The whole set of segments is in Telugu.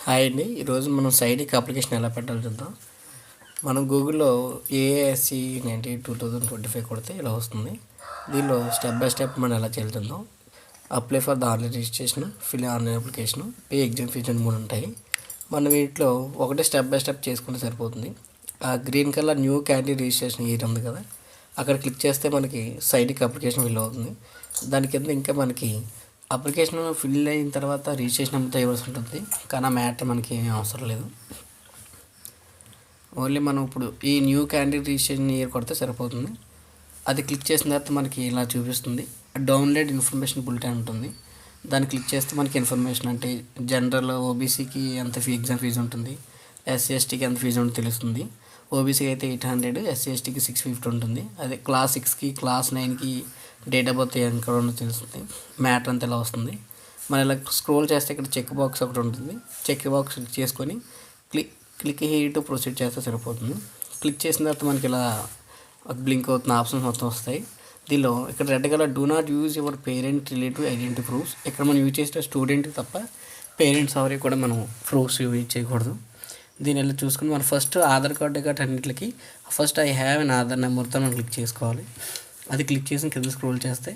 హాయ్ అండి. ఈరోజు మనం సైడిక్ అప్లికేషన్ ఎలా పెట్టాలో చూద్దాం. మనం గూగుల్లో ఏఎస్సి 2025 కొడితే ఇలా వస్తుంది. దీనిలో స్టెప్ బై స్టెప్ మనం ఎలా చేయాలో చూద్దాం. Apply for the online registration, fill online application, pay exam fee అని 3 ఉంటాయి. మనం వీటిలో ఒకటే స్టెప్ బై స్టెప్ చేసుకుంటే సరిపోతుంది. ఆ green colour new candidate registration year ఉంది కదా, అక్కడ క్లిక్ చేస్తే మనకి సైడిక్ అప్లికేషన్ ఫిల్ అవుతుంది. దాని కింద ఇంకా మనకి అప్లికేషన్ ఫిల్ అయిన తర్వాత రిజిస్ట్రేషన్ నెంబర్తో ఇవ్వాల్సి ఉంటుంది, కానీ ఆ మ్యాటర్ మనకి ఏమీ అవసరం లేదు. ఓన్లీ మనం ఇప్పుడు ఈ న్యూ క్యాండిడేట్ రిజిస్ట్రేషన్ ఇయర్ కొడితే సరిపోతుంది. అది క్లిక్ చేసిన తర్వాత మనకి ఇలా చూపిస్తుంది. డౌన్లోడ్ ఇన్ఫర్మేషన్ బులెటిన్ ఉంటుంది. దాన్ని క్లిక్ చేస్తే మనకి ఇన్ఫర్మేషన్ అంటే జనరల్ ఓబీసీకి ఎంత ఎగ్జామ్ ఫీజు ఉంటుంది, ఎస్సీ ఎస్టీకి ఎంత ఫీజు ఉంటుందో తెలుస్తుంది. ఓబీసీకి అయితే 800, ఎస్సీ ఎస్టీకి 650 ఉంటుంది. అదే క్లాస్ 6కి క్లాస్ 9కి డేట్ ఆఫ్ బర్త్ ఎక్కడ ఉందో తెలుస్తుంది. మ్యాటర్ అంతా ఇలా వస్తుంది. మనం ఇలా స్క్రోల్ చేస్తే ఇక్కడ చెక్ బాక్స్ ఒకటి ఉంటుంది. చెక్ బాక్స్ క్లిక్ చేసుకొని క్లిక్ హియర్ టు ప్రొసీడ్ చేస్తే సరిపోతుంది. క్లిక్ చేసిన తర్వాత మనకి ఇలా బ్లింక్ అవుతున్న ఆప్షన్స్ మొత్తం వస్తాయి. దీనిలో ఇక్కడ red colour do not use your parent relative identity proofs, ఇక్కడ మనం యూజ్ చేసే స్టూడెంట్ తప్ప పేరెంట్స్ ఎవరికి కూడా మనం ప్రూఫ్స్ యూజ్ చేయకూడదు. దీని ఇలా చూసుకుని మనం ఫస్ట్ ఆధార్ కార్డు గట్రా అన్నింటికి first I have an Aadhaar నెంబర్తో మనం క్లిక్ చేసుకోవాలి. అది క్లిక్ చేసి కింద స్క్రోల్ చేస్తే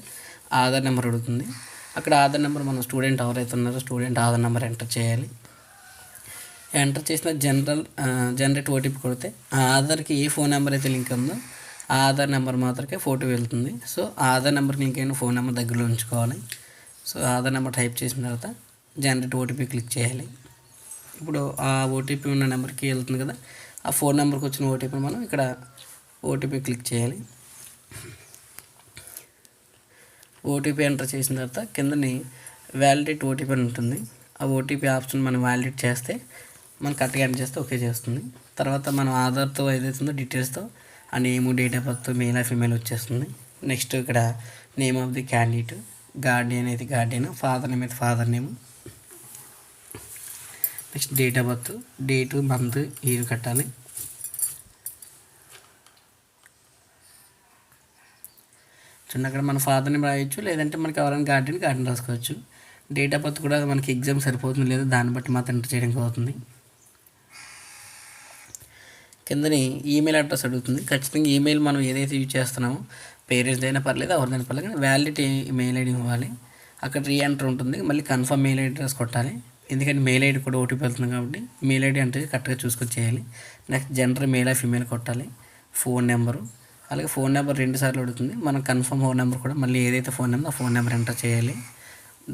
ఆధార్ నెంబర్ అడుగుతుంది. అక్కడ ఆధార్ నెంబర్ మన స్టూడెంట్ ఎవరైతే ఉన్నారో స్టూడెంట్ ఆధార్ నెంబర్ ఎంటర్ చేయాలి. ఎంటర్ చేసిన జనరేట్ ఓటీపీ కొడితే ఆ ఆధార్కి ఏ ఫోన్ నెంబర్ అయితే లింక్ ఉందో ఆ ఆధార్ నెంబర్ మాత్రమే ఫోటో వెళ్తుంది. సో ఆధార్ నెంబర్కి లింక్ అయిన ఫోన్ నెంబర్ దగ్గరలో ఉంచుకోవాలి. సో ఆధార్ నెంబర్ టైప్ చేసిన తర్వాత జనరేట్ ఓటీపీ క్లిక్ చేయాలి. ఇప్పుడు ఆ ఓటీపీ ఉన్న నెంబర్కి వెళ్తుంది కదా, ఆ ఫోన్ నెంబర్కి వచ్చిన ఓటీపీ మనం ఇక్కడ ఓటీపీ క్లిక్ చేయాలి. ఓటీపీ ఎంటర్ చేసిన తర్వాత కిందని వ్యాలిడేట్ ఓటీపీ అని ఉంటుంది. ఆ ఓటీపీ ఆప్షన్ మనం వ్యాలిడేట్ చేస్తే మనం కరెక్ట్గా ఎంటర్ చేస్తే ఓకే చేస్తుంది. తర్వాత మనం ఆధార్తో ఏదైతుందో డీటెయిల్స్తో ఆ నేము, డేట్ ఆఫ్ బర్త్, మెయిల్ ఆ ఫీమేల్ వచ్చేస్తుంది. నెక్స్ట్ ఇక్కడ name of the candidate, Guardian అయితే గార్డియన్, ఫాదర్ నేమ్ అయితే father name, next date of birth, date, month, year కట్టాలి. చూడండి అక్కడ మన ఫాదర్ నేమ్ రాయొచ్చు, లేదంటే మనకి ఎవరైనా గార్డియన్ రాసుకోవచ్చు. డేట్ ఆఫ్ బర్త్ కూడా మనకి ఎగ్జామ్ సరిపోతుంది లేదా దాన్ని బట్టి మాత్రం ఎంటర్ చేయడానికి అవుతుంది. కిందని ఈమెయిల్ అడ్రస్ అడుగుతుంది. ఖచ్చితంగా ఈమెయిల్ మనం ఏదైతే యూజ్ చేస్తున్నామో పేరెంట్స్ అయినా పర్లేదు ఎవరిదైనా పర్లేదు కానీ వ్యాలిడ్ మెయిల్ ఐడి ఇవ్వాలి. అక్కడ రీఎంటర్ ఉంటుంది, మళ్ళీ కన్ఫర్మ్ మెయిల్ అడ్రస్ కొట్టాలి. ఎందుకంటే మెయిల్ ఐడి కూడా ఓటీపీ వెళ్తుంది కాబట్టి మెయిల్ ఐడి అంటే కరెక్ట్గా చూసుకొని చేయాలి. నెక్స్ట్ జెండర్ మేల్ ఆ ఫీమేల్ కొట్టాలి. ఫోన్ నెంబరు, అలాగే ఫోన్ నెంబర్ 2 సార్లు అడుగుతుంది. మనం కన్ఫర్మ్ ఫోన్ నెంబర్ కూడా మళ్ళీ ఏదైతే ఫోన్ నెంబర్ ఆ ఫోన్ నెంబర్ ఎంటర్ చేయాలి.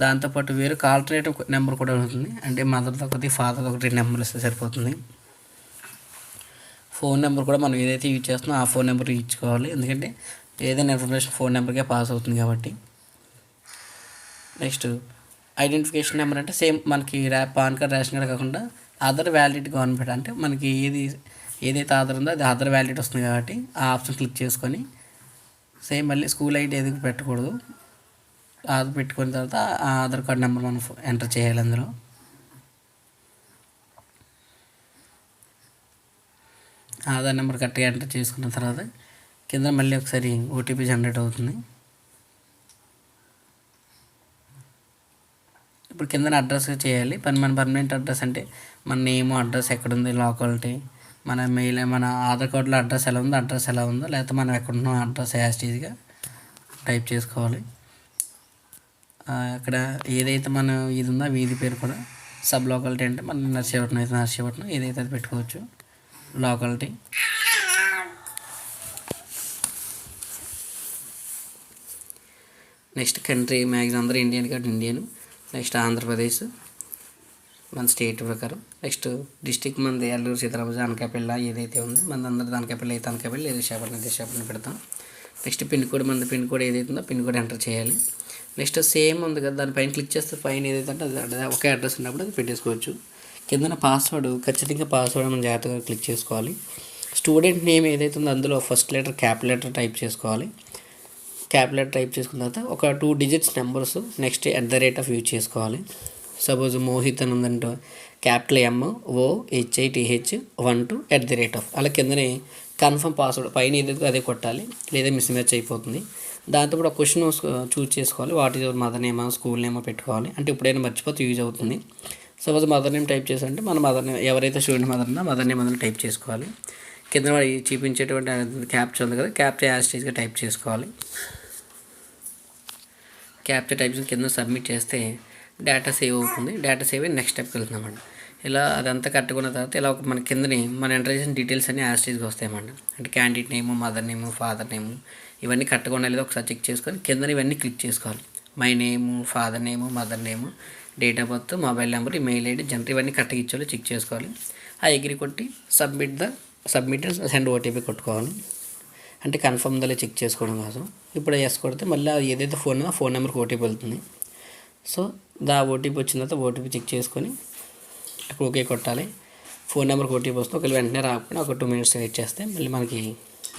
దాంతోపాటు వేరే ఆల్టర్నేటివ్ నెంబర్ కూడా ఉంటుంది. అంటే మదర్తో ఒకటి, ఫాదర్తో ఒకటి 2 నెంబర్లు ఇస్తే సరిపోతుంది. ఫోన్ నెంబర్ కూడా మనం ఏదైతే యూజ్ చేస్తున్నామో ఆ ఫోన్ నెంబర్ ఇచ్చుకోవాలి. ఎందుకంటే ఏదైనా ఇన్ఫర్మేషన్ ఫోన్ నెంబర్కే పాస్ అవుతుంది కాబట్టి. నెక్స్ట్ ఐడెంటిఫికేషన్ నెంబర్ అంటే సేమ్ మనకి పాన్ కార్డ్, రేషన్ కార్డ్ కాకుండా అదర్ వ్యాలిడ్ గవర్నమెంట్ అంటే మనకి ఏదైతే ఆధార్ ఉందో అది అదర్ వ్యాలిడ్ వస్తుంది కాబట్టి ఆ ఆప్షన్ క్లిక్ చేసుకొని సేమ్ మళ్ళీ స్కూల్ ఐడి ఏది పెట్టకూడదు. ఆధార్ పెట్టుకున్న తర్వాత ఆ ఆధార్ కార్డ్ నెంబర్ మనం ఎంటర్ చేయాలి. అందులో ఆధార్ నెంబర్ కరెక్ట్గా ఎంటర్ చేసుకున్న తర్వాత కింద మళ్ళీ ఒకసారి ఓటీపీ జనరేట్ అవుతుంది. ఇప్పుడు కింద అడ్రస్ చేయాలి. మన పర్మనెంట్ అడ్రస్ అంటే మన నేమ్, అడ్రస్ ఎక్కడుంది, లోకాలిటీ, మన మెయిల్, మన ఆధార్ కార్డులో అడ్రస్ ఎలా ఉందో అడ్రస్ ఎలా ఉందో, లేకపోతే మనం ఎక్కడున్నాం అడ్రస్ యాస్టీజ్గా టైప్ చేసుకోవాలి. అక్కడ ఏదైతే మన ఇది ఉందో వీధి పేరు కూడా సబ్ లోకాలిటీ అంటే మన నర్సీపట్నం అయితే నర్సీపట్నం, ఏదైతే అది పెట్టుకోవచ్చు. లోకాలిటీ, నెక్స్ట్ కంట్రీ మ్యాక్సిమం అందరూ ఇండియన్ కాబట్టి ఇండియన్, నెక్స్ట్ ఆంధ్రప్రదేశ్ మన స్టేట్ ప్రకారం, నెక్స్ట్ డిస్టిక్ మనది అల్లూరు సీతారామరాజు, అనకాపల్లి ఏదైతే ఉందో మన అందరిది అనకాపల్లి అయితే అనకాపల్లి, లేదా విశాఖపట్నం పెడతాం. నెక్స్ట్ పిన్ కోడ్ మనది పిన్ కోడ్ ఏదైతే ఉందో పిన్ కోడ్ ఎంటర్ చేయాలి. నెక్స్ట్ సేమ్ ఉంది కదా దానిపైన క్లిక్ చేస్తే పైన ఏదైతే అంటే అది ఒకే అడ్రస్ ఉన్నప్పుడు అది పెట్టేసుకోవచ్చు. కింద పాస్వర్డ్ ఖచ్చితంగా పాస్వర్డ్ మనం జాగ్రత్తగా క్లిక్ చేసుకోవాలి. స్టూడెంట్ నేమ్ ఏదైతే ఉందో అందులో first letter cap letter type చేసుకోవాలి. క్యాప్ లెటర్ టైప్ చేసుకున్న తర్వాత ఒక 2 డిజిట్స్ నెంబర్స్ నెక్స్ట్ @ యూజ్ చేసుకోవాలి. సపోజ్ మోహిత్ అని ఉందంటే క్యాపిటల్ MOHITH 12 అలా కిందనే కన్ఫర్మ్ పాస్వర్డ్ పైన ఏదైతే అదే కొట్టాలి, లేదా మిస్ మ్యాచ్ అయిపోతుంది. దాంతో కూడా క్వశ్చన్ చూస్ చేసుకోవాలి. వాట్ ఈజ్ యువర్ మదర్ నేమో స్కూల్ నేమో పెట్టుకోవాలి. అంటే ఎప్పుడైనా మర్చిపోతే యూజ్ అవుతుంది. సపోజ్ మదర్ నేమ్ టైప్ చేసారంటే మన మదర్ నేమ్ ఎవరైతే స్టూడెంట్ మదర్ నేమ్ అందులో టైప్ చేసుకోవాలి. కింద చూపించేటువంటి క్యాప్చా ఉంది కదా, క్యాప్చా యాస్టీజ్గా టైప్ చేసుకోవాలి. క్యాప్చా టైప్ చేసి కింద సబ్మిట్ చేస్తే డేటా సేవ్ అవుతుంది. డేటా సేవ్ అయ్యి నెక్స్ట్ స్టెప్కి వెళ్తున్నామండి. ఇలా అదంతా కట్టుకున్న తర్వాత ఇలా ఒక మన కిందని మన ఎంటర్ చేసిన డీటెయిల్స్ అన్నీ యాస్టీజ్గా వస్తాయన్నమాట. అంటే క్యాండిడేట్ నేము, మదర్ నేము, ఫాదర్ నేము ఇవన్నీ కట్టుకున్న లేదా ఒకసారి చెక్ చేసుకొని కింద ఇవన్నీ క్లిక్ చేసుకోవాలి. My name, father name, mother name, date of birth, mobile number, email ID, gender ఇవన్నీ కరెక్ట్గా ఇచ్చాలో చెక్ చేసుకోవాలి. ఆ ఎగ్రీ కొట్టి సబ్మిట్ సెండ్ ఓటీపీ కొట్టుకోవాలి. అంటే కన్ఫర్మ్ ఉందో చెక్ చేసుకోవడం కోసం. ఇప్పుడు ఎస్ కొడితే మళ్ళీ ఏదైతే ఫోన్ నెంబర్కి ఓటీపీ వెళ్తుంది. సో ఓటీపీ వచ్చిన తర్వాత ఓటీపీ చెక్ చేసుకొని అక్కడ ఓకే కొట్టాలి. ఫోన్ నెంబర్కి ఓటీపీ వస్తుంది. ఒకవేళ వెంటనే రాకపోయినా ఒక 2 minutes వెయిట్ చేస్తే మళ్ళీ మనకి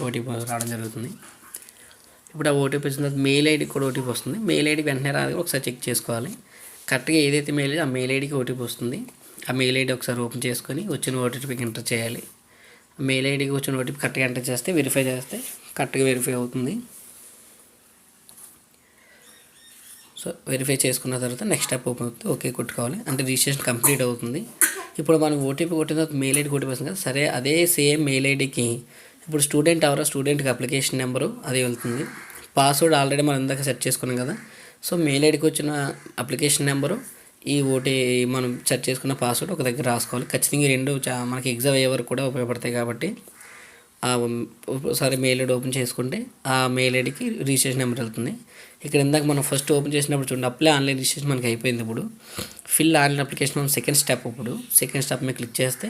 ఓటీపీ రావడం జరుగుతుంది. ఇప్పుడు ఆ ఓటీపీ వచ్చిన తర్వాత మెయిల్ ఐడికి కూడా ఓటీపీ వస్తుంది. మెయిల్ ఐడికి వెంటనే రాదు, ఒకసారి చెక్ చేసుకోవాలి. కరెక్ట్గా ఏదైతే మెయిల్ ఆ మెయిల్ ఐడికి ఓటీపీ వస్తుంది. ఆ మెయిల్ ఐడి ఒకసారి ఓపెన్ చేసుకొని వచ్చిన ఓటీపీకి ఎంటర్ చేయాలి. మెయిల్ ఐడికి వచ్చిన ఓటీపీ కరెక్ట్గా ఎంటర్ చేస్తే వెరిఫై చేస్తే కరెక్ట్గా వెరిఫై అవుతుంది. సో వెరిఫై చేసుకున్న తర్వాత నెక్స్ట్ స్టెప్ ఓపెన్ అవుతుంది. ఓకే కొట్టుకోవాలి. అంటే రిజిస్ట్రేషన్ కంప్లీట్ అవుతుంది. ఇప్పుడు మనం ఓటీపీ కొట్టిన తర్వాత మెయిల్ ఐడికి ఓటీపీ వస్తుంది కదా, సరే అదే సేమ్ మెయిల్ ఐడికి ఇప్పుడు స్టూడెంట్కి అప్లికేషన్ నెంబరు అది వెళ్తుంది. పాస్వర్డ్ ఆల్రెడీ మనం ఇందాక సెట్ చేసుకున్నాం కదా. సో మెయిల్ ఐడికి వచ్చిన అప్లికేషన్ నెంబరు మనం సెట్ చేసుకున్న పాస్వర్డ్ ఒక దగ్గర రాసుకోవాలి. ఖచ్చితంగా ఈ రెండు మనకి ఎగ్జామ్ అయ్యే వరకు కూడా ఉపయోగపడతాయి కాబట్టి ఒకసారి మెయిల్ ఐడి ఓపెన్ చేసుకుంటే ఆ మెయిల్ ఐడికి రిజిస్ట్రేషన్ నెంబర్ వెళ్తుంది. ఇక్కడ ఇందాక మనం ఫస్ట్ ఓపెన్ చేసినప్పుడు చూడండి, అప్లై ఆన్లైన్ రిజిస్ట్రేషన్ మనకి అయిపోయింది. ఇప్పుడు ఫిల్ ఆన్లైన్ అప్లికేషన్ మనం సెకండ్ స్టెప్ మీద క్లిక్ చేస్తే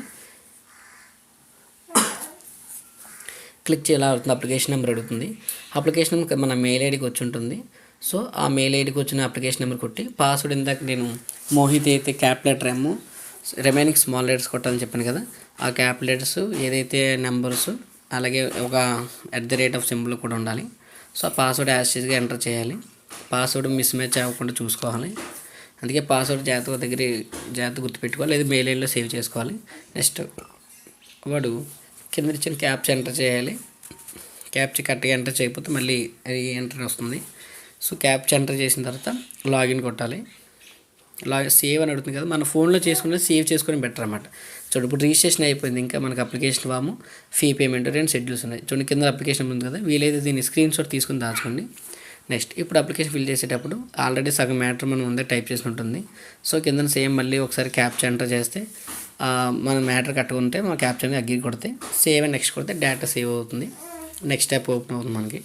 ఇలా అవుతుంది. అప్లికేషన్ నెంబర్ అడుగుతుంది. అప్లికేషన్ నెంబర్ మన మెయిల్ ఐడికి వచ్చి ఉంటుంది. సో ఆ మెయిల్ ఐడికి వచ్చిన అప్లికేషన్ నెంబర్ కొట్టి పాస్వర్డ్ ఇందాక నేను మోహిత్ అయితే క్యాప్ లెటర్ ఎమ్ రిమైనింగ్ స్మాల్ లెటర్స్ కొట్టాలని చెప్పాను కదా, ఆ క్యాప్ లెటర్స్ ఏదైతే నెంబర్స్ అలాగే ఒక @ సింబల్ కూడా ఉండాలి. సో ఆ పాస్వర్డ్ యాస్టీజ్గా ఎంటర్ చేయాలి. పాస్వర్డ్ మిస్ మ్యాచ్ అవ్వకుండా చూసుకోవాలి. అందుకే పాస్వర్డ్ జాగ్రత్త గుర్తుపెట్టుకోవాలి, లేదా మెయిల్ ఐడిలో సేవ్ చేసుకోవాలి. నెక్స్ట్ వాడు కింద ఇచ్చిన క్యాప్చా ఎంటర్ చేయాలి. క్యాప్చా కరెక్ట్గా ఎంటర్ చేయకపోతే మళ్ళీ ఎంటర్ వస్తుంది. సో క్యాప్చా ఎంటర్ చేసిన తర్వాత లాగిన్ కొట్టాలి. సేవ్ అని అడుగుతుంది కదా, మన ఫోన్లో చేసుకుని సేవ్ చేసుకొని బెటర్ అనమాట. చూడండి ఇప్పుడు రిజిస్ట్రేషన్ అయిపోయింది. ఇంకా మనకి application form, fee payment 2 schedules ఉన్నాయి. చూడండి కింద అప్లికేషన్ ఉంది కదా, వీలైతే దీన్ని స్క్రీన్షాట్ తీసుకుని దాచుకోండి. నెక్స్ట్ ఇప్పుడు అప్లికేషన్ ఫిల్ చేసేటప్పుడు ఆల్రెడీ సగం మ్యాటర్ మనం ముందే టైప్ చేసి ఉంటుంది. సో కింద సేమ్ మళ్ళీ ఒకసారి క్యాప్చా ఎంటర్ చేస్తే మన మ్యాటర్ కట్టుకుంటే మన క్యాప్చాని అగ్గి కొడితే సేవ్ అండ్ నెక్స్ట్ కొడితే డేటా సేవ్ అవుతుంది. నెక్స్ట్ స్టెప్ ఓపెన్ అవుతుంది మనకి.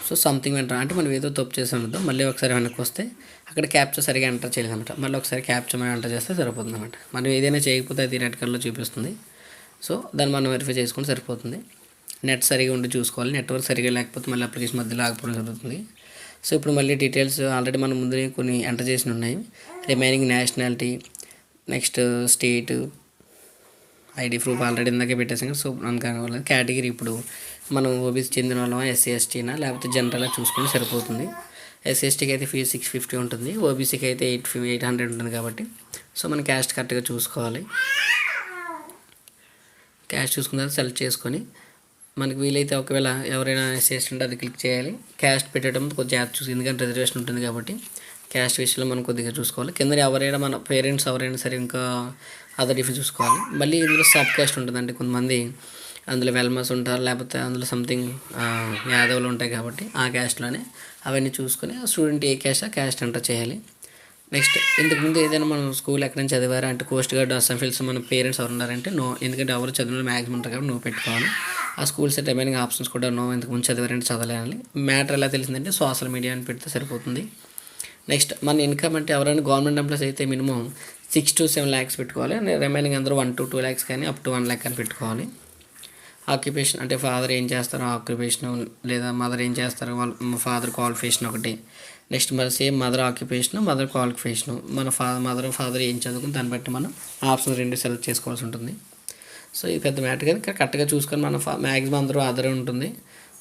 సో సంథింగ్ ఎంటర్ అంటే మనం ఏదో తప్పు చేసి ఉండదు, మళ్ళీ ఒకసారి వెనక్కి వస్తే అక్కడ క్యాప్చా సరిగా ఎంటర్ చేయలేదన్నమాట. మళ్ళీ ఒకసారి క్యాప్చా మనం ఎంటర్ చేస్తే సరిపోతుంది అనమాట. మనం ఏదైనా చేయకపోతే అది రెడ్ కలర్లో చూపిస్తుంది. సో దాన్ని మనం వెరిఫై చేసుకుంటే సరిపోతుంది. నెట్ సరిగా ఉండి చూసుకోవాలి. నెట్వర్క్ సరిగా లేకపోతే మళ్ళీ అప్లికేషన్ మధ్యలో ఆగిపోవడం జరుగుతుంది. సో ఇప్పుడు మళ్ళీ డీటెయిల్స్ ఆల్రెడీ మనం ముందు కొన్ని ఎంటర్ చేసి ఉన్నాయి. Remaining nationality, next state, ID proof already ఇందాకే పెట్టేసాం. సో మనకు కేటగిరీ ఇప్పుడు మనం ఓబీసీ చెందిన వాళ్ళం, ఎస్సీ ఎస్టీనా లేకపోతే జనరల్గా చూసుకుంటే సరిపోతుంది. ఎస్సీ ఎస్టీకి అయితే ఫీజు 650 ఉంటుంది, ఓబీసీకి అయితే 800 ఉంటుంది కాబట్టి సో మనం క్యాస్ట్ కరెక్ట్గా చూసుకోవాలి. క్యాస్ట్ చూసుకున్న తర్వాత సెలెక్ట్ చేసుకొని మనకి వీలైతే ఒకవేళ ఎవరైనా ఎస్సీ ఎస్టీ ఉంటే అది క్లిక్ చేయాలి. క్యాస్ట్ పెట్టేటప్పుడు కొద్దిగా జాగ్రత్త చూసి, ఎందుకంటే రిజర్వేషన్ ఉంటుంది కాబట్టి క్యాస్ట్ విషయంలో మనం కొద్దిగా చూసుకోవాలి. కింద ఎవరైనా మన పేరెంట్స్ ఎవరైనా సరే ఇంకా అదర్ డిఫరెన్స్ చూసుకోవాలి. మళ్ళీ ఇందులో సబ్ క్యాస్ట్ ఉంటుందండి. కొంతమంది అందులో వెల్మస్ ఉంటారు, లేకపోతే అందులో సంథింగ్ యాదవులు ఉంటాయి కాబట్టి ఆ క్యాస్ట్లోనే అవన్నీ చూసుకొని స్టూడెంట్ ఏ క్యాస్ట్ ఆ క్యాస్ట్ ఎంటర్ చేయాలి. నెక్స్ట్ ఇంతకుముందు ఏదైనా మనం స్కూల్ ఎక్కడ నుంచి చదివారా అంటే కోస్ట్ గార్డ్, అస్సాం ఫీల్డ్స్ మన పేరెంట్స్ ఎవరు ఉన్నారంటే నో, ఎందుకంటే ఎవరు చదివిన మ్యాక్సిమం ఉంటారు కాబట్టి నో పెట్టుకోవాలి. ఆ స్కూల్స్ రిమైనింగ్ ఆప్షన్స్ కూడా నో, ఇంతకుముందు చదివారంటే చదవాలి. మ్యాటర్ ఎలా తెలిసిందంటే సోషల్ మీడియా అని పెడితే సరిపోతుంది. నెక్స్ట్ మన ఇన్కమ్ అంటే ఎవరైనా గవర్నమెంట్ ఎంప్లాయీస్ అయితే మినిమం 6 to 7 lakhs పెట్టుకోవాలి. రిమైనింగ్ అందరూ 1 to 2 lakhs కానీ అప్ టు 1 lakh అని పెట్టుకోవాలి. ఆక్యుపేషన్ అంటే ఫాదర్ ఏం చేస్తారో ఆక్యుపేషను, లేదా మదర్ ఏం చేస్తారో వాళ్ళ ఫాదర్ క్వాలిఫికేషన్ ఒకటి. నెక్స్ట్ మరి same mother occupation, mother qualification, మన ఫాదర్ ఏం చదువుకుని దాన్ని బట్టి మనం ఆప్షన్ 2 సెలెక్ట్ చేసుకోవాల్సి ఉంటుంది. సో ఇది పెద్ద మ్యాటర్ కానీ కరెక్ట్గా చూసుకొని మన మ్యాక్సిమం అందరూ ఆధార్ ఉంటుంది.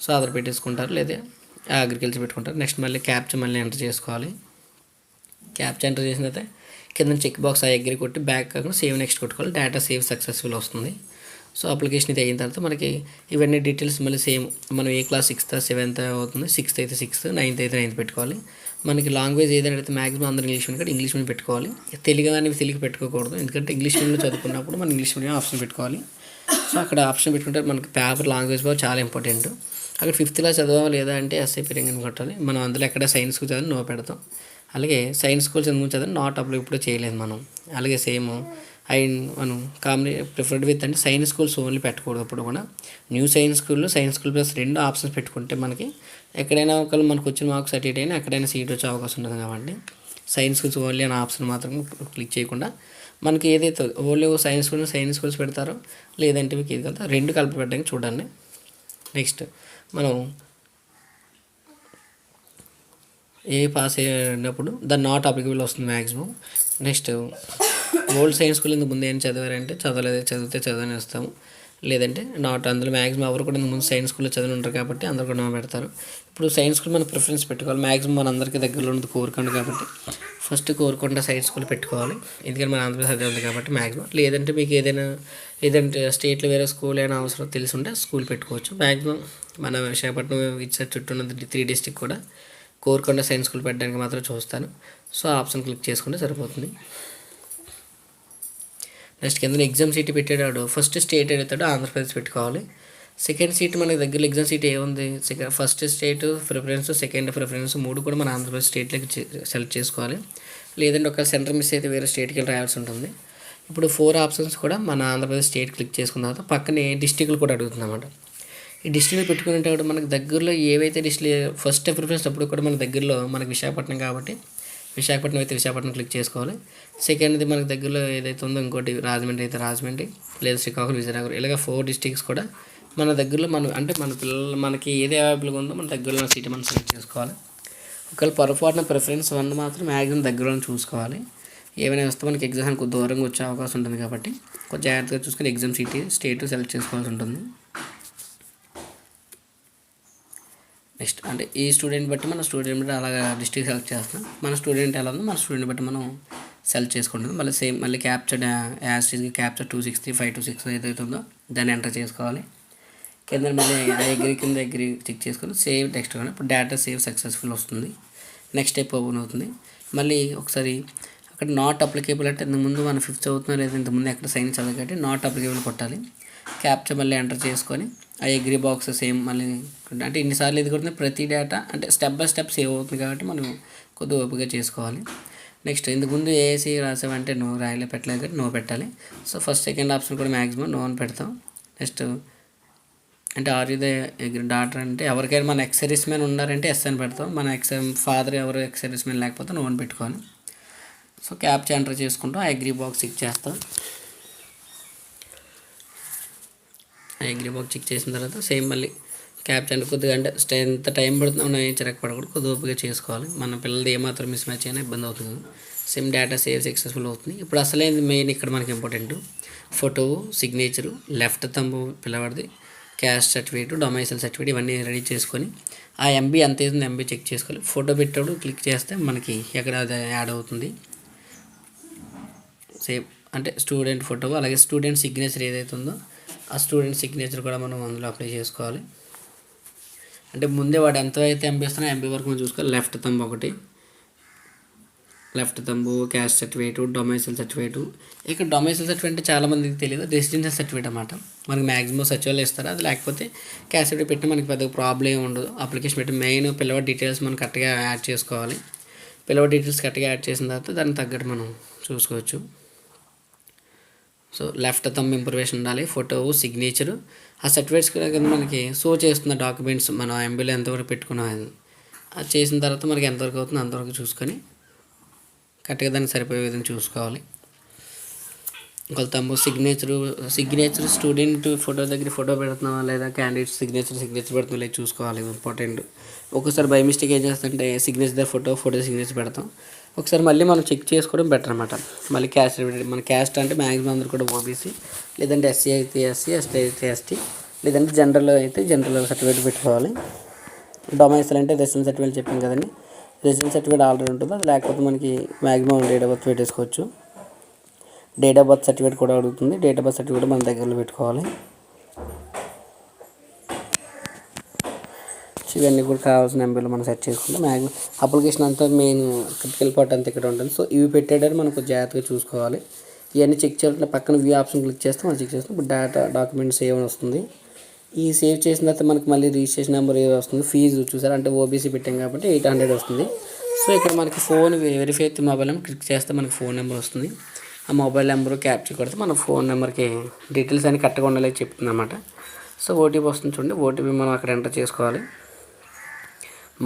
సో ఆధార్ పెట్టేసుకుంటారు, లేదా అగ్రికల్చర్ పెట్టుకుంటారు. నెక్స్ట్ మళ్ళీ క్యాప్చా మళ్ళీ ఎంటర్ చేసుకోవాలి. క్యాప్చా ఎంటర్ చేసిన తర్వాత కింద చెక్ బాక్స్ అగ్రి కొట్టి బ్యాక్ కాకుండా సేవ్ నెక్స్ట్ కొట్టుకోవాలి. డేటా సేవ్ సక్సెస్ఫుల్ వస్తుంది. సో అప్లికేషన్ ఇది అయిన తర్వాత మనకి ఇవన్నీ డీటెయిల్స్ మళ్ళీ సేమ్ మనం ఏ క్లాస్ 6th 7th అవుతుంది, 6th అయితే 6th, 9th అయితే 9th పెట్టుకోవాలి. మనకి లాంగ్వేజ్ ఏదైనా అయితే మ్యాక్సిమం అందరూ ఇంగ్లీష్ మీడియం ఇంగ్లీష్ మీడియం పెట్టుకోవాలి. తెలుగు అనేవి తెలుగు పెట్టుకోకూడదు, ఎందుకంటే ఇంగ్లీష్ మీడియంలో చదువుకున్నప్పుడు మనం ఇంగ్లీష్ మీడియం ఆప్షన్ పెట్టుకోవాలి. సో అక్కడ ఆప్షన్ పెట్టుకుంటే మనకి పేపర్ లాంగ్వేజ్ బాగా చాలా ఇంపార్టెంట్. అక్కడ 5th క్లాస్ చదవాలి లేదా అంటే ఎస్ఐపి రింగ్ కొట్టాలి. మనం అందులో ఎక్కడ సైన్స్కి చదివి నో పెడతాం. అలాగే సైన్స్ స్కూల్స్ ఎందుకు చదివి నాట్ అప్లై ఇప్పుడు చేయలేదు మనం. అలాగే సేమ్ మనం ప్రిఫర్డ్ విత్ అంటే సైన్స్ స్కూల్స్ ఓన్లీ పెట్టకూడదు. అప్పుడు కూడా new science school plus 2 options పెట్టుకుంటే మనకి ఎక్కడైనా ఒకళ్ళు మనకు వచ్చిన మార్క్స్ అటు ఇటు అయినా ఎక్కడైనా సీట్ వచ్చే అవకాశం ఉంటుంది. కాబట్టి సైన్స్ స్కూల్స్ ఓన్లీ అనే ఆప్షన్ మాత్రం క్లిక్ చేయకుండా మనకి ఏదైతే ఓన్లీ సైన్స్ స్కూల్స్ పెడతారో లేదంటే మీకు ఇది కదా 2 కలిపి పెట్టడానికి చూడండి. నెక్స్ట్ మనం పాస్ అయినప్పుడు దాన్ని నాట్ అప్లికబుల్ వస్తుంది maximum. Next old science school ఇందుకు ముందు ఏం చదివారంటే చదివితే చదవని ఇస్తాము, లేదంటే నాట్. అందులో మ్యాక్సిమం ఎవరు కూడా ముందు సైన్స్ స్కూల్లో చదివి ఉంటారు కాబట్టి అందరు కూడా పెడతారు. ఇప్పుడు సైన్స్ స్కూల్ మనం ప్రిఫరెన్స్ పెట్టుకోవాలి. మ్యాక్సిమం మన అందరికీ దగ్గరలో ఉన్నది కోరుకొండ కాబట్టి ఫస్ట్ కోరుకొండ సైన్స్ స్కూల్ పెట్టుకోవాలి, ఎందుకంటే మన ఆంధ్రప్రదేశ్ అదే ఉంది కాబట్టి మ్యాక్సిమం. లేదంటే మీకు ఏదంటే స్టేట్లో వేరే స్కూల్ అయినా అవసరం తెలుసుంటే స్కూల్ పెట్టుకోవచ్చు. మ్యాక్సిమం మన విశాఖపట్నం ఇచ్చే చుట్టూ ఉన్న 3 డిస్ట్రిక్ట్ కూడా కోరుకొండ సైన్స్ స్కూల్ పెట్టడానికి మాత్రం చూస్తాను. సో ఆప్షన్ క్లిక్ చేసుకుంటే సరిపోతుంది. నెక్స్ట్ కింద ఎగ్జామ్ సీట్ పెట్టేవాడు ఫస్ట్ స్టేట్ ఏదైతాడో ఆంధ్రప్రదేశ్ పెట్టుకోవాలి. సెకండ్ సీట్ మనకి దగ్గరలో ఎగ్జామ్ సీట్ ఏముంది, first state preference, second preference 3 కూడా మన ఆంధ్రప్రదేశ్ స్టేట్లోకి సెలెక్ట్ చేసుకోవాలి. లేదంటే ఒక సెంటర్ మిస్ అయితే వేరే స్టేట్కి వెళ్ళి రాయాల్సి ఉంటుంది. ఇప్పుడు 4 ఆప్షన్స్ కూడా మన ఆంధ్రప్రదేశ్ స్టేట్ క్లిక్ చేసుకున్న తర్వాత పక్కనే డిస్టిక్లు కూడా అడుగుతుంది అన్నమాట. ఈ డిస్ట్రిక్ట్ పెట్టుకునేటప్పుడు మనకు దగ్గరలో ఏవైతే డిస్ట్రిక్ట్ ఫస్ట్ ప్రిఫరెన్స్ అప్పుడు కూడా మన దగ్గరలో మనకి విశాఖపట్నం కాబట్టి విశాఖపట్నం అయితే విశాఖపట్నం క్లిక్ చేసుకోవాలి. సెకండ్ది మనకి దగ్గరలో ఏదైతే ఉందో ఇంకోటి రాజమండ్రి అయితే రాజమండ్రి, లేదా శ్రీకాకుళం, విజయనగరం, ఇలాగ 4 డిస్ట్రిక్ట్స్ కూడా మన దగ్గరలో అంటే మన పిల్లలు మనకి ఏది అవైలబుల్గా ఉందో మన దగ్గరలో సీట్ మనం సెలెక్ట్ చేసుకోవాలి. ఒకవేళ పొరపాటున ప్రిఫరెన్స్ 1 మాత్రం మ్యాక్సిమం దగ్గరలో చూసుకోవాలి. ఏమైనా వస్తే మనకి ఎగ్జామ్ కొంచెం దూరంగా వచ్చే అవకాశం ఉంటుంది కాబట్టి కొంచెం జాగ్రత్తగా చూసుకొని ఎగ్జామ్ స్టేట్ సెలెక్ట్ చేసుకోవాల్సి ఉంటుంది. నెక్స్ట్ అంటే ఈ స్టూడెంట్ బట్టి మన స్టూడెంట్ బట్టి అలాగా డిస్ట్రిక్ట్ సెలెక్ట్ చేస్తాం. మన స్టూడెంట్ ఎలా ఉందో మన స్టూడెంట్ బట్టి మనం సెలెక్ట్ చేసుకుంటుంది. మళ్ళీ క్యాప్చర్డ్ క్యాప్చర్ 265 ఏదైతే ఉందో దాన్ని ఎంటర్ చేసుకోవాలి. కింద మళ్ళీ కింద అగ్రి చెక్ చేసుకొని సేవ్ టెక్స్ట్ కానీ ఇప్పుడు డేటా సేవ్ సక్సెస్ఫుల్ వస్తుంది. నెక్స్ట్ స్టెప్ ఓపెన్ అవుతుంది. మళ్ళీ ఒకసారి అక్కడ నాట్ అప్లికేబుల్ అంటే ఇంతకుముందు మనం 5th చదువుతున్నా లేదా ఇంతకుముందు ఎక్కడ సైన్స్ చదవాలి కాబట్టి నాట్ అప్లికేబుల్ కొట్టాలి. క్యాప్చర్ మళ్ళీ ఎంటర్ చేసుకొని ఆ అగ్రి బాక్స్ సేమ్ మళ్ళీ అంటే ఇన్నిసార్లు ఇది కొడుతుంది ప్రతి డేటా అంటే స్టెప్ బై స్టెప్ సేవ్ అవుతుంది కాబట్టి మనం కొద్దిగా ఓపికగా చేసుకోవాలి. నెక్స్ట్ ఇంతకుముందు ఏసీ రాసామంటే నో రాయలే పెట్టలేదు కాబట్టి నో పెట్టాలి. సో ఫస్ట్ సెకండ్ ఆప్షన్ కూడా మ్యాక్సిమం నో అని పెడతాం. నెక్స్ట్ అంటే ఆర్ యూ ద డాటర్ అంటే ఎవరికైనా మన ఎక్స్ మ్యాన్ ఉన్నారంటే ఎస్ అని పెడతాం. మన ఫాదర్ ఎవరు ఎక్స్ మ్యాన్ లేకపోతే నో అని పెట్టుకోవాలి. సో క్యాప్చర్ ఎంటర్ చేసుకుంటాం, అగ్రి బాక్స్ చెక్ చేస్తాం. అగ్రి బాక్స్ చెక్ చేసిన తర్వాత సేమ్ మళ్ళీ క్యాప్చర్ కొద్దిగా అంటే ఎంత టైం పడుతుందో మనం ఏం చిరకపడకూడదు, కొద్దిగా ఓపికగా చేసుకోవాలి. మన పిల్లలది ఏమాత్రం మిస్ మ్యాచ్ అయినా ఇబ్బంది అవుతుంది. సేమ్ డేటా సేవ్ సక్సెస్ఫుల్ అవుతుంది. ఇప్పుడు అసలే మెయిన్ ఇక్కడ మనకి important photo, signature, left thumb పిల్లవాడిది, క్యాస్ట్ సర్టిఫికేట్, డొమైసైల్ సర్టిఫికేట్ ఇవన్నీ రెడీ చేసుకొని ఆ ఎంబీ ఎంత అవుతుంది ఎంబీ చెక్ చేసుకోవాలి. ఫోటో పెట్టేప్పుడు క్లిక్ చేస్తే మనకి ఎక్కడ అది యాడ్ అవుతుంది. సేమ్ అంటే స్టూడెంట్ ఫోటో అలాగే స్టూడెంట్ సిగ్నేచర్ ఏదైతే ఉందో ఆ స్టూడెంట్ సిగ్నేచర్ కూడా మనం అందులో అప్లై చేసుకోవాలి. అంటే ముందే వాడు ఎంత అయితే ఎంబీ ఇస్తున్నా ఎంబీ వరకు మనం చూసుకోవాలి. లెఫ్ట్ థంబ్ ఒకటి, left థంబు, caste certificate, domicile certificate. ఇక్కడ డొమైసైల్ సర్టిఫికేట్ అంటే చాలామందికి తెలియదు, రెసిడెన్షియల్ సర్టిఫికేట్ అన్నమాట. మనకి మ్యాక్సిమం సచివాలయం ఇస్తారు, అది లేకపోతే క్యాస్ట్ సర్టిఫికేట్ పెట్టి మనకి పెద్ద ప్రాబ్లం ఏమి ఉండదు. అప్లికేషన్ పెట్టి మెయిన్ పిల్లవాడి డీటెయిల్స్ మనం కరెక్ట్గా యాడ్ చేసుకోవాలి. పిల్లవాడి డీటెయిల్స్ కరెక్ట్గా యాడ్ చేసిన తర్వాత దానికి తగ్గట్టు మనం చూసుకోవచ్చు. సో లెఫ్ట్ థంబ్ ఇంప్రూవేషన్ ఉండాలి, ఫోటో, సిగ్నేచరు, ఆ సర్టిఫికేట్స్ కింద మనకి షో చేస్తున్న డాక్యుమెంట్స్ మనం ఎంబీలో ఎంతవరకు పెట్టుకున్నాం అది చేసిన తర్వాత మనకి ఎంతవరకు అవుతుందో అంతవరకు చూసుకొని కరెక్ట్గా దానికి సరిపోయే విధంగా చూసుకోవాలి. ఇంకొక థంబ్ సిగ్నేచర్ స్టూడెంట్ ఫోటో దగ్గర ఫోటో పెడుతున్నావా లేదా క్యాండిడేట్ సిగ్నేచర్ పెడుతున్నా లేదా చూసుకోవాలి, ఇంపార్టెంట్. ఒక్కోసారి బై మిస్టేక్ ఏం చేస్తుంటే సిగ్నేచర్ దగ్గర ఫోటో సిగ్నేచర్ పెడతాం. ఒకసారి మళ్ళీ మనం చెక్ చేసుకోవడం బెటర్ అనమాట. మళ్ళీ క్యాస్ట్ సర్టిఫికేట్ మన క్యాస్ట్ అంటే మ్యాక్సిమం అందరూ కూడా ఓబీసీ, లేదంటే ఎస్సీ అయితే ఎస్సీ, ఎస్టీ అయితే ఎస్టీ, లేదంటే జనరల్ అయితే జనరల్ సర్టిఫికేట్ పెట్టుకోవాలి. డొమైసైల్ అంటే రెసిడెన్స్ సర్టిఫికేట్ చెప్పాం కదండి, రెసిడెన్స్ సర్టిఫికేట్ ఆల్రెడీ ఉంటుంది, అది లేకపోతే మనకి మ్యాక్సిమం డేట్ ఆఫ్ బర్త్ పెట్టేసుకోవచ్చు. డేట్ ఆఫ్ బర్త్ సర్టిఫికేట్ కూడా అడుగుతుంది, డేట్ ఆఫ్ బర్త్ సర్టిఫికేట్ మన దగ్గరలో పెట్టుకోవాలి. ఇవన్నీ కూడా కావాల్సిన నెంబర్లు మనం సెట్ చేసుకుంటే అప్లికేషన్ అంతా మెయిన్ క్రిటికల్ పార్ట్ అంతా ఇక్కడ ఉంటుంది. సో ఇవి పెట్టేటప్పుడు మనకు జాగ్రత్తగా చూసుకోవాలి. ఇవన్నీ చెక్ చేయాలంటే పక్కన వ్యూ ఆప్షన్ క్లిక్ చేస్తే మనం చెక్ చేస్తాం. ఇప్పుడు డేటా డాక్యుమెంట్ సేవ్ అని వస్తుంది. ఈ సేవ్ చేసిన తర్వాత మనకి మళ్ళీ రిజిస్ట్రేషన్ నెంబర్ ఏదో వస్తుంది. ఫీజు చూసారు అంటే ఓబీసీ పెట్టాం కాబట్టి 800 వస్తుంది. సో ఇక్కడ మనకి ఫోన్ వెరిఫై అయితే మొబైల్ నెంబర్ క్లిక్ చేస్తే మనకి ఫోన్ నెంబర్ వస్తుంది. ఆ మొబైల్ నెంబర్ క్యాప్చర్ కొడితే మన ఫోన్ నెంబర్కి డీటెయిల్స్ అన్ని కరెక్ట్గా ఉండాలని చెప్తుంది అన్నమాట. సో ఓటీపీ వస్తుంది చూడండి. ఓటీపీ మనం అక్కడ ఎంటర్ చేసుకోవాలి.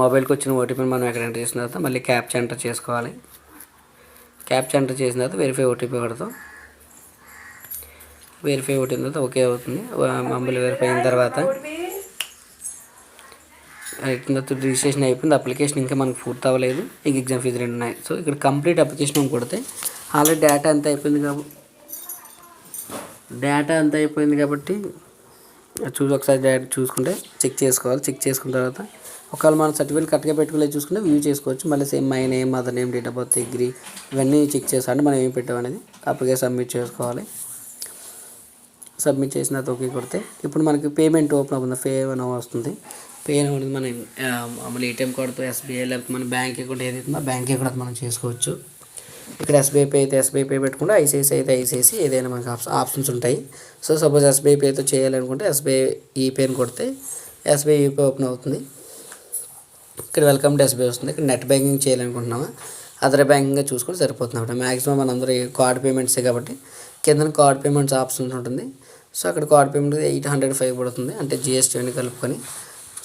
మొబైల్కి వచ్చిన ఓటీపీని మనం అక్కడ ఎంటర్ చేసిన తర్వాత మళ్ళీ క్యాప్చా ఎంటర్ చేసుకోవాలి. క్యాప్చా ఎంటర్ చేసిన తర్వాత వెరిఫై ఓటీపీ కొడతాం. వెరిఫై ఓటీపీ తర్వాత ఓకే అవుతుంది. మమ్మల్ని వెరిఫై అయిన తర్వాత రిజిస్ట్రేషన్ అయిపోయింది. అప్లికేషన్ ఇంకా మనకు పూర్తి అవ్వలేదు. ఇంక ఎగ్జామ్ ఫీజు 2 ఉన్నాయి. సో ఇక్కడ కంప్లీట్ అప్లికేషన్ కొడితే ఆల్రెడీ డేటా అంతా అయిపోయింది కాబట్టి ఒకసారి డేటా చూసుకుంటే చెక్ చేసుకోవాలి. చెక్ చేసుకున్న తర్వాత ఒకవేళ మనం సర్టిఫికేట్ కరెక్ట్గా పెట్టుకోలేదు చూసుకుంటే వ్యూ చేసుకోవచ్చు. మళ్ళీ same my name, mother name, date of birth, degree ఇవన్నీ చెక్ చేస్తామంటే మనం ఏం పెట్టామనేది అప్లికేషన్ సబ్మిట్ చేసుకోవాలి. సబ్మిట్ చేసిన తర్వాత ఓకే కొడితే ఇప్పుడు మనకి పేమెంట్ ఓపెన్ అవుతుంది. పే అని వస్తుంది. పే అనేది మన మామూలు ఏటీఎం కార్డుతో ఎస్బీఐ లేకపోతే మన బ్యాంక్ అకౌంట్ ఏదైతే ఆ బ్యాంక్ అకౌంట్ మనం చేసుకోవచ్చు. ఇక్కడ ఎస్బీఐ పే అయితే ఎస్బీఐ పే పెట్టుకుంటే ఐసిఐసిఐ అయితే ఐసిఐసిఐ ఏదైనా మనకు ఆప్షన్స్ ఉంటాయి. సో సపోజ్ ఎస్బీఐ పేతో చేయాలనుకుంటే ఎస్బీఐ ఈపేని కొడితే ఎస్బీఐ ఈపే ఓపెన్ అవుతుంది. ఇక్కడ వెల్కమ్ టు ఎస్బీఐ వస్తుంది. ఇక్కడ నెట్ బ్యాంకింగ్ చేయాలనుకుంటున్నామా అదర్ బ్యాంకింగ్గా చూసుకుంటే సరిపోతుంది అన్నమాట. మ్యాక్సిమం మనందరూ కార్డ్ పేమెంట్సే కాబట్టి కింద కార్డ్ పేమెంట్స్ ఆప్షన్ ఉంటుంది. సో అక్కడ కార్డ్ పేమెంట్ 805 పడుతుంది అంటే జిఎస్టీ అన్ని కలుపుకొని.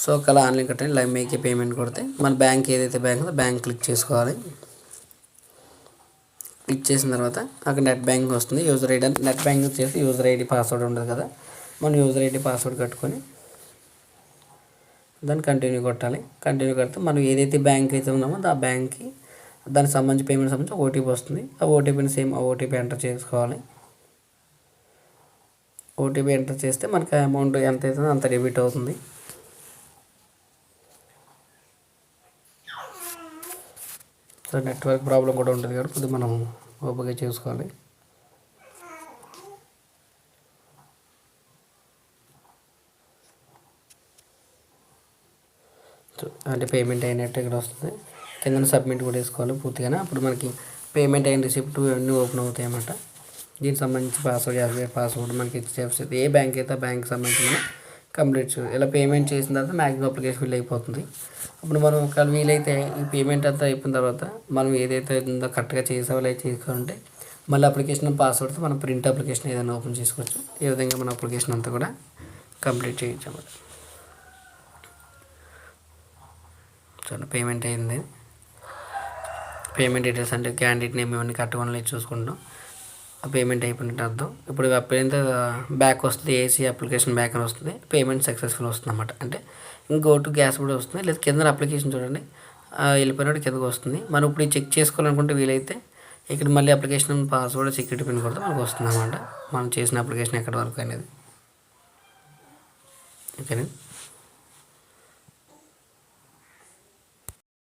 సో ఒకవేళ ఆన్లైన్ కట్టండి లైవ్ మేకే పేమెంట్ కొడితే మన బ్యాంక్ ఏదైతే బ్యాంక్ ఉందో బ్యాంక్ క్లిక్ చేసుకోవాలి. క్లిక్ చేసిన తర్వాత అక్కడ నెట్ బ్యాంకింగ్ వస్తుంది. యూజర్ ఐడి అంటే నెట్ బ్యాంకింగ్ చేసి యూజర్ ఐడి పాస్వర్డ్ ఉండదు కదా, మనం యూజర్ ఐడి పాస్వర్డ్ కట్టుకొని దాన్ని కంటిన్యూ కొట్టాలి. కంటిన్యూ కొడితే మనం ఏదైతే బ్యాంక్ అయితే ఉన్నామో ఆ బ్యాంక్కి దానికి సంబంధించి పేమెంట్ సంబంధించి ఓటీపీ వస్తుంది. ఆ ఓటీపీని సేమ్ ఆ ఓటీపీ ఎంటర్ చేసుకోవాలి. ఓటీపీ ఎంటర్ చేస్తే మనకి అమౌంట్ ఎంత అవుతుందో అంత డెబిట్ అవుతుంది. సో నెట్వర్క్ ప్రాబ్లం కూడా ఉంటుంది కాబట్టి కొద్దిగా మనం ఓపిక చేసుకోవాలి. అంటే పేమెంట్ అయినట్టు ఇక్కడ వస్తుంది. కింద సబ్మిట్ కూడా వేసుకోవాలి పూర్తిగానే. అప్పుడు మనకి పేమెంట్ అయిన రిసిప్ట్ అన్నీ ఓపెన్ అవుతాయి అన్నమాట. దీనికి సంబంధించి పాస్వర్డ్ ఎస్బీఐ పాస్వర్డ్ మనకి ఇచ్చేస్తుంది. ఏ బ్యాంక్ అయితే ఆ బ్యాంక్కి సంబంధించి మనం కంప్లీట్ చేయాలి. ఇలా పేమెంట్ చేసిన తర్వాత మ్యాక్సిమం అప్లికేషన్ ఫిల్ అయిపోతుంది. అప్పుడు మనం ఒకవేళ వీలైతే ఈ పేమెంట్ అంతా అయిపోయిన తర్వాత మనం ఏదైతే ఉందో కరెక్ట్గా చేసామో లేదా చేసుకోవాలంటే మళ్ళీ అప్లికేషన్ పాస్వర్డ్తో మనం ప్రింట్ అప్లికేషన్ ఏదైనా ఓపెన్ చేసుకోవచ్చు. ఈ విధంగా మన అప్లికేషన్ అంతా కూడా కంప్లీట్ చేయొచ్చు అన్నమాట. చూడండి పేమెంట్ అయింది. పేమెంట్ డీటెయిల్స్ అంటే క్యాండిడేట్ నేమ్ ఇవన్నీ కట్టుకొని చూసుకుంటాం. ఆ పేమెంట్ అయిపోయినట్టు అర్థం. ఇప్పుడు అప్పుడైతే బ్యాక్ వస్తుంది, ఏసీ అప్లికేషన్ బ్యాక్ అని వస్తుంది, పేమెంట్ సక్సెస్ఫుల్ వస్తుంది అన్నమాట. అంటే ఇంకో టు గ్యాస్ కూడా వస్తుంది. లేదా కింద అప్లికేషన్ చూడండి వెళ్ళిపోయినట్టు కిందకు వస్తుంది. మనం ఇప్పుడు చెక్ చేసుకోవాలనుకుంటే వీలైతే ఇక్కడ మళ్ళీ అప్లికేషన్ పాస్వర్డ్ సెక్యూరిటీ పిన్ కొడితే మనకు వస్తుంది అన్నమాట. మనం చేసిన అప్లికేషన్ ఎక్కడి వరకు అనేది. ఓకేనా.